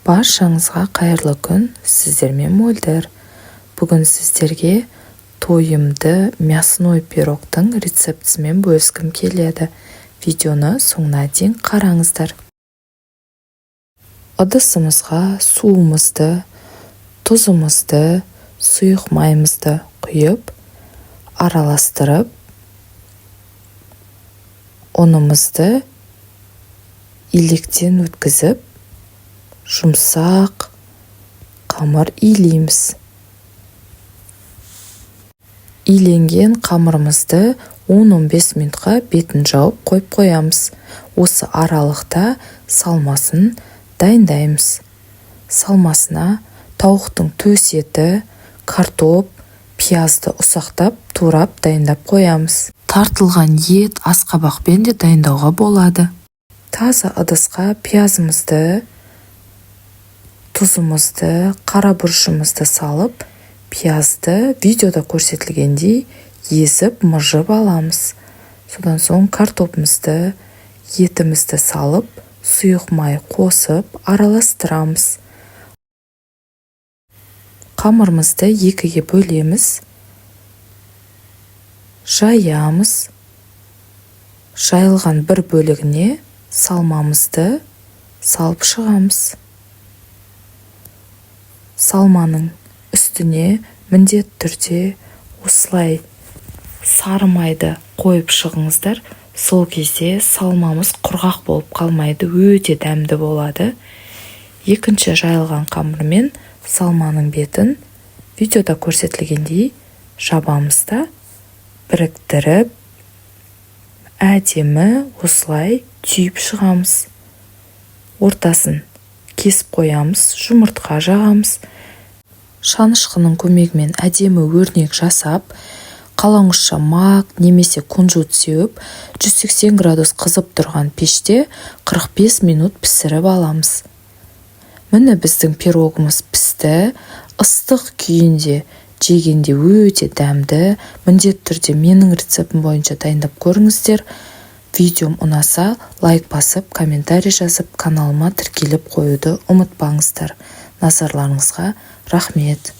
Баршаңызға қайырлы күн, сіздермен мөлдір. Бүгін сіздерге тойымды мясной пирогтың рецептісімен бөліскім келеді. Видеоны соңына дейін қараңыздар. Ыдысымызға суымызды, тұзымызды, сұйық майымызды құйып, араластырып, ұнымызды илектен өткізіп, жұмсақ қамыр илейміз. Иленген қамырымызды 10-15 минутқа бетін жауып қойып қоямыз. Осы аралықта салмасын дайындаймыз. Салмасына тауықтың төс еті, картоп, пиязды ұсақтап, турап дайындап қоямыз. Тартылған ет асқабақпен де дайындауға болады. Таза ыдысқа пиязымызды, тұзымызды, қара бұрышымызды салып, пиязды видеода көрсетілгендей езіп, мыжып аламыз. Содан соң картопымызды, етімізді салып, сұйық май қосып, араластырамыз. Қамырымызды екіге бөлеміз, жаямыз. Жайылған бір бөлігіне салмамызды салып шығамыз. Салманың үстіне міндет түрде осылай сары майды қойып шығыңыздар. Сол кезде салмамыз құрғақ болып қалмайды, өте дәмді болады. Екінші жайылған қамырмен салманың бетін видеода көрсетілгендей жабамызда біріктіріп, әдемі осылай түйіп шығамыз. Ортасын кесіп қоямыз, жұмыртқа жағамыз. Шанышқының көмегімен әдемі өрнек жасап, қаламұшша мак немесе кунжут сеуіп, 180 градус қызып тұрған пеште 45 минут пісіріп аламыз. Міне біздің пирогымыз пісті. Ыстық күйінде жегенде өте дәмді. Міндетті түрде менің рецептім бойынша дайындап көріңіздер. Видеом ұнаса, лайк басып, комментарий жазып, каналыма тіркеліп қоюды ұмытпаңыздар. Назарларыңызға рахмет.